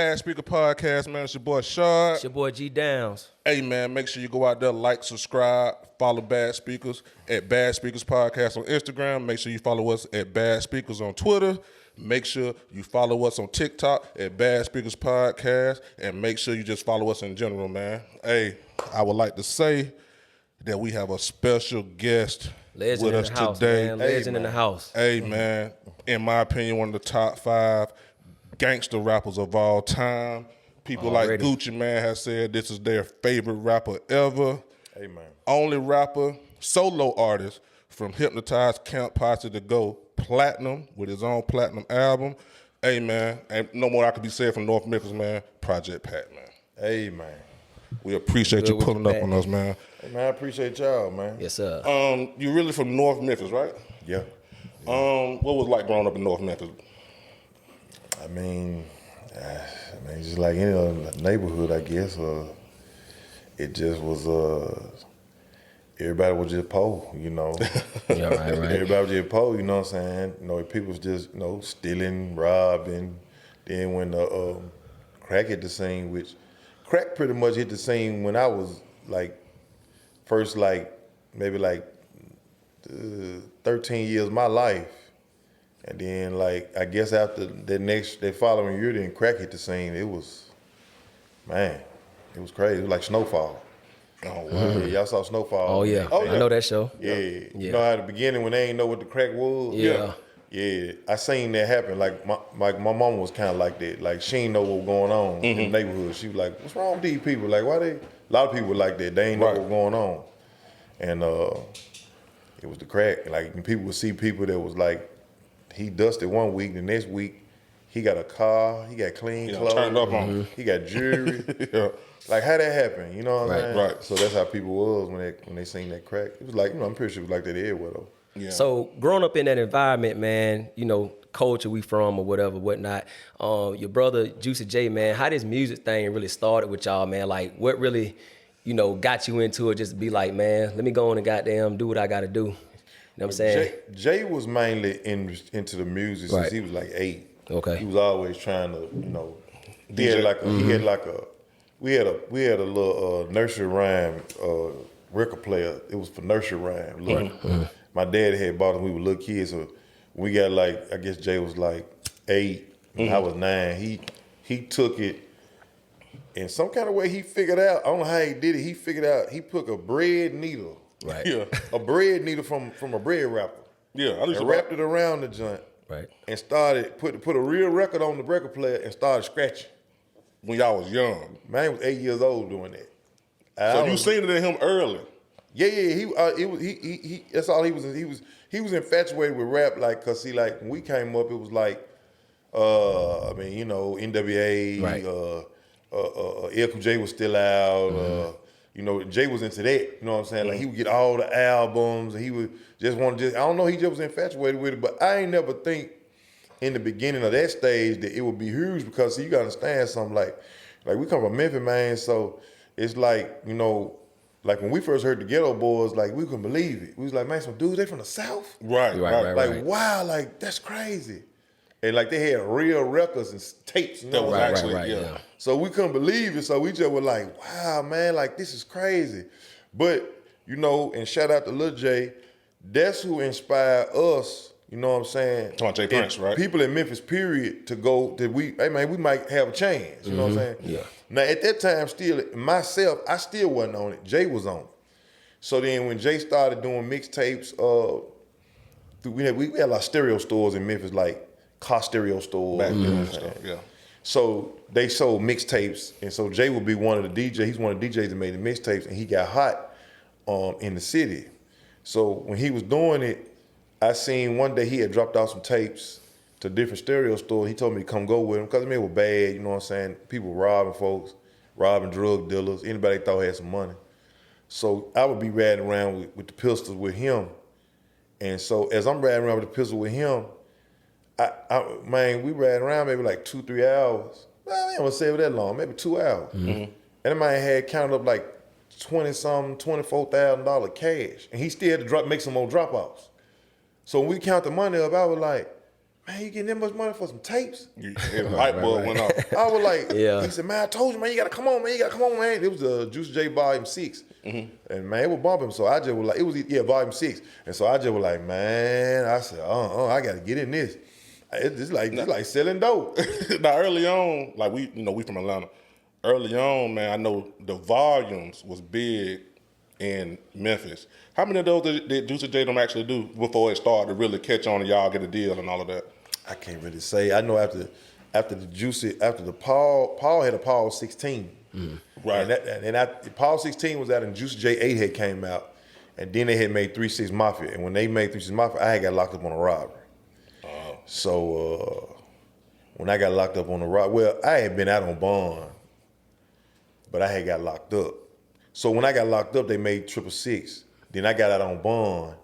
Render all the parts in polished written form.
Bad Speaker Podcast, man. It's your boy Shard. It's your boy G Downs. Hey, man, make sure you go out there, like, subscribe, follow Bad Speakers at Bad Speakers Podcast on Instagram. Make sure you follow us at Bad Speakers on Twitter. Make sure you follow us on TikTok at Bad Speakers Podcast. And make sure you just follow us in general, man. Hey, I would like to say that we have a special guest Legend with in us the house, today. man. Legend in the house. Hey, man, in my opinion, one of the top 5 gangster rappers of all time. People like Gucci Man has said this is their favorite rapper ever. Hey, man. Only rapper, solo artist from Hypnotized Camp Posse to go platinum with his own platinum album. Hey, man, ain't no more I could be said from North Memphis, man. Project Pat, man. Hey, man. We appreciate you pulling up on us, man. Hey, man, I appreciate y'all, man. Yes, sir. You really from North Memphis, right? Yeah. What was it like growing up in North Memphis? I mean, just like any other neighborhood, I guess. It just was, everybody was just poor, you know. Yeah, right. Everybody was just poor, you know what I'm saying? You know, people was just, you know, stealing, robbing. Then when the crack hit the scene, which crack pretty much hit the scene when I was like, first maybe 13 years of my life. And then, I guess after that following year, then crack hit the scene. It was crazy. It was like Snowfall. Oh, wow. Yeah, y'all saw Snowfall. Oh, yeah. I know that show. Yeah. You know how at the beginning when they ain't know what the crack was? Yeah. Yeah, I seen that happen. Like my mom was kind of like that. Like she ain't know what was going on in the neighborhood. She was like, "What's wrong with these people? Like why they?" A lot of people were like that. They ain't know what was going on, and it was the crack. Like when people would see people that was like, he dusted one week, the next week he got a car, he got clean clothes, turned up on. he got jewelry. Like how that happened? You know what I'm saying? Right. So that's how people was when they seen that crack. It was like, you know, I'm pretty sure it was like that everywhere though. Yeah. So growing up in that environment, man, you know, culture we from or whatever, whatnot. Your brother Juicy J, man, how this music thing really started with y'all, man? Like what really, you know, got you into it? Just to be like, man, let me go on and goddamn do what I got to do. You know what I'm saying? Jay was mainly into the music since he was like 8. Okay. He was always trying to, you know, we had a little nursery rhyme record player. It was for nursery rhyme. My dad had bought it when we were little kids. So we got I guess Jay was like 8, and I was 9. He took it in some kind of way. He figured out. I don't know how he did it. He figured out. He took a bread needle. Right. Yeah. A bread needle from a bread wrapper. Yeah. And wrapped it around the joint. Right. And started put a real record on the record player and started scratching. When y'all was young. Man was 8 years old doing that. So you seen it in him early. Yeah. He that's all he was. He was infatuated with rap, cause when we came up, it was you know, NWA, Right. LQ J was still out. You know, Jay was into that. You know what I'm saying? Like he would get all the albums, and he would just want to I don't know. He just was infatuated with it. But I ain't never think in the beginning of that stage that it would be huge because you got to understand something like we come from Memphis, man. So it's like, you know. Like when we first heard the Ghetto Boys, we couldn't believe it. We was like, man, some dudes, they from the South? Right. Wow, that's crazy. And they had real records and tapes, you know? Right. So we couldn't believe it. So we just were like, wow, man, this is crazy. But, you know, and shout out to Lil J, that's who inspired us, you know what I'm saying? Talking about Jay Prince, right? People in Memphis, period, to go, we might have a chance, you know what I'm saying? Yeah. Now, at that time, still, myself, I still wasn't on it. Jay was on it. So then when Jay started doing mixtapes, we had a lot of stereo stores in Memphis, like car stereo stores. Back then and stuff, yeah. So they sold mixtapes, and so Jay would be one of the DJs. He's one of the DJs that made the mixtapes, and he got hot in the city. So when he was doing it, I seen one day he had dropped off some tapes to different stereo stores. He told me to come go with him because it was bad, you know what I'm saying? People robbing folks, robbing drug dealers, anybody thought had some money. So I would be riding around with the pistols with him. And so as I'm riding around with the pistol with him, we riding around maybe 2-3 hours. I ain't gonna say it that long, maybe 2 hours. And that man had counted up $24,000 cash. And he still had to make some more drop-offs. So when we count the money up, I was like, man, you getting that much money for some tapes? The light bulb went off. I was like, Yeah. he said, man, I told you, man, you gotta come on, man, It was Juicy J Volume 6. And man, it was bumping. So I just was like, Volume 6. And so I just was like, man, I said, I gotta get in this. It's like selling dope. Now early on, like we from Atlanta. Early on, man, I know the volumes was big in Memphis. How many of those did Juicy J them actually do before it started to really catch on and y'all get a deal and all of that? I can't really say. I know after the Paul had a Paul 16. Right. And Paul 16 was out and Juicy J 8 had came out. And then they had made 3 6 Mafia. And when they made 3 6 Mafia, I had got locked up on a robbery. Oh. So when I got locked up on the robbery, well, I had been out on bond, but I had got locked up. So when I got locked up, they made 666. Then I got out on bond,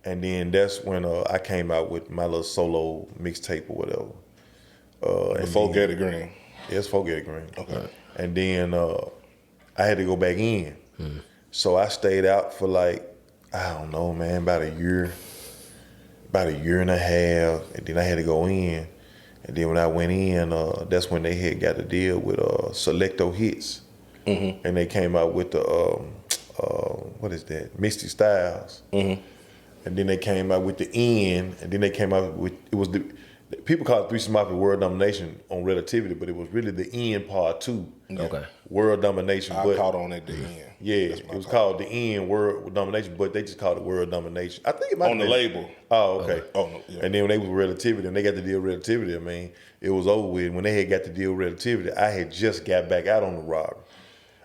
and then that's when I came out with my little solo mixtape or whatever. Before Get It Green. Yeah, it's Forget It Green. Okay. And then I had to go back in. So I stayed out for like, I don't know, man, about a year and a half, and then I had to go in. And then when I went in, that's when they had got the deal with Selecto Hits. And they came out with the, what is that, Misty Styles. And then they came out with the End, and then they came out with, it was people call it 3 6 Mafia World Domination on Relativity, but it was really the End Part 2. Okay. World Domination. I caught on at the end. Yeah, it was called the End World Domination, but they just called it World Domination. I think it might On the label. Oh, okay. Oh, no, yeah. And then when they was Relativity, and they got the deal Relativity, I mean, it was over with. When they had got the deal Relativity, I had just got back out on the robbery.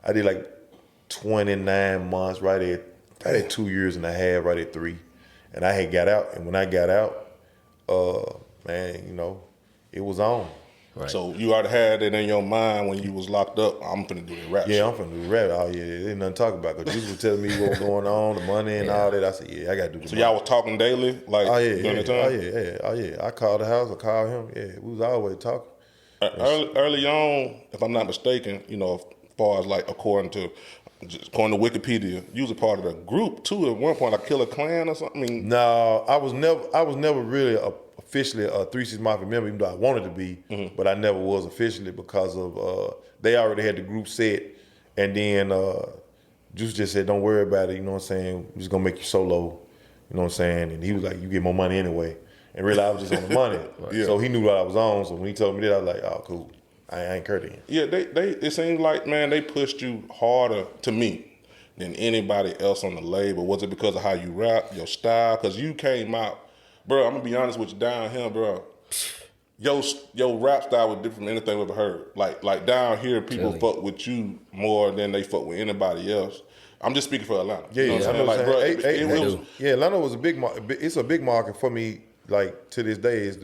I did like 29 months, right at 2 years and a half, right at 3. And I had got out, and when I got out, man, you know, it was on. Right. So you already had it in your mind when you was locked up, I'm finna do the rap shit. Yeah, I'm finna do rap. Oh yeah, there's nothing to talk about. Cause you was telling me what was going on, the money and all that. I said, yeah, I gotta do the So money. y'all was talking daily, like during the time? Oh yeah. I called the house, I called him. Yeah, we was always talking. Early on, if I'm not mistaken, you know, as far as like according to Wikipedia, you was a part of the group too at one point, like Killer Clan or something. I mean, No, I was never really officially a 3 6 Mafia member, even though I wanted to be, but I never was officially because of they already had the group set, and then Juice just said, "Don't worry about it." You know what I'm saying? We're just gonna make you solo. You know what I'm saying? And he was like, "You get more money anyway." And really, I was just on the money, Yeah. so he knew what I was on. So when he told me that, I was like, "Oh, cool." I ain't curting. yeah, they it seemed like, man, they pushed you harder to me than anybody else on the label. Was it because of how you rap, your style? Because you came out, bro, I'm gonna be honest with you, down here, bro, your rap style was different from anything we've ever heard. Like down here, people fuck with you more than they fuck with anybody else. I'm just speaking for Atlanta. Yeah, you know what I'm saying? I Like, bro, yeah, Atlanta was a big market. It's a big market for me. Like to this day, it's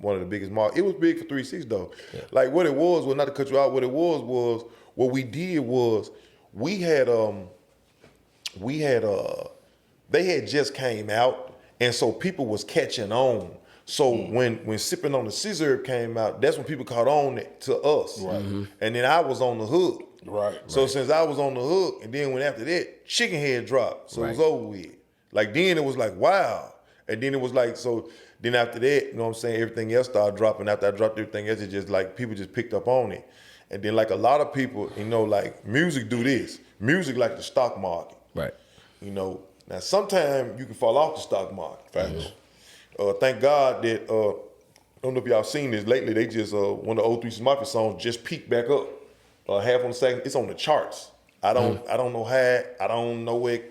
one of the biggest markets. It was big for 3 6 though. Yeah. Like what it was, well, not to cut you out. What it was what we did was we had they had just came out, and so people was catching on. So when Sipping on the Scissor came out, that's when people caught on to us. Right. And then I was on the hook. Right. So since I was on the hook, and then when after that, Chicken Head dropped. So it was over with. Like then it was like, wow. And then it was like, so then after that, you know what I'm saying, everything else started dropping. After I dropped everything else, it just like people just picked up on it. And then like a lot of people, you know, like music do this. Music like the stock market. Right. You know, now sometimes you can fall off the stock market. Facts. Thank God that, I don't know if y'all seen this lately, they just, one of the old 3 6 Mafia songs just peaked back up. Half on the second, it's on the charts. I don't know how, I don't know where,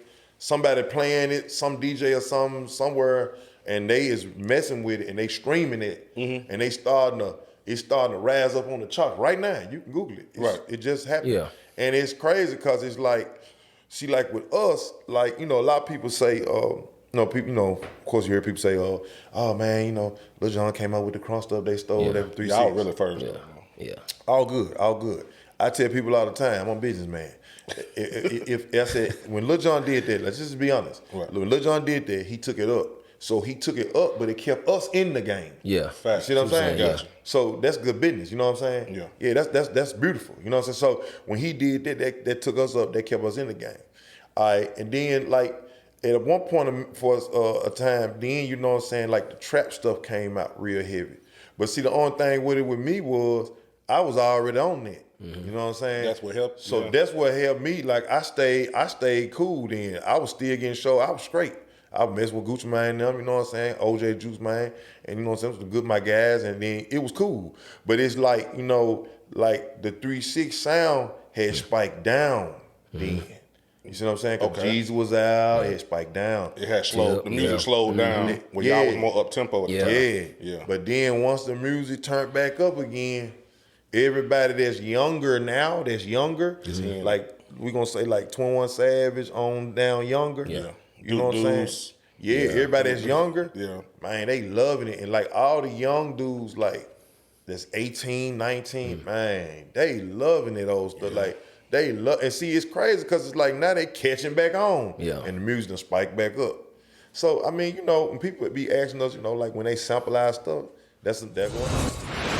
somebody playing it, some DJ or somewhere, and they is messing with it and they streaming it, and it's starting to rise up on the charts right now. You can Google it. It just happened. Yeah. And it's crazy because it's like, see, like with us, like, you know, a lot of people say, people, you know, of course you hear people say, oh man, you know, Lil Jon came out with the crunk stuff they stole that 3 6. Y'all really first. Yeah. All good. I tell people all the time, I'm a businessman. If I said, when Lil Jon did that, let's just be honest. Right. When Lil Jon did that, he took it up. So he took it up, but it kept us in the game. Yeah. Facts. You see what I'm saying? Gotcha. So that's good business. You know what I'm saying? Yeah. Yeah, that's beautiful. You know what I'm saying? So when he did that took us up, that kept us in the game. All right, and then like at one point for a time, then you know what I'm saying, like the trap stuff came out real heavy. But see, the only thing with it with me was I was already on that. You know what I'm saying? That's what helped. So yeah. that's what helped me. Like I stayed cool then. I was still getting show. I was straight. I messed with Gucci Mane and them, you know what I'm saying? OJ Juice Mane, and you know what I'm saying? It was good my guys, and then it was cool. But it's like, you know, like the 3-6 sound had spiked down then. You see what I'm saying? Because Jeezy was out, it had spiked down. It had slowed. The music slowed down. When y'all was more up tempo at the time. Yeah. But then once the music turned back up again, everybody that's younger now, like we gonna say like 21 Savage on down younger. Yeah. You know what I'm saying? Yeah, everybody that's younger, man, they loving it. And like all the young dudes, like that's 18, 19, man, they loving it old stuff. Like they love, and see, it's crazy because it's like now they catching back on. Yeah. And the music done spike back up. So I mean, you know, when people be asking us, you know, like when they sample our stuff, that's one.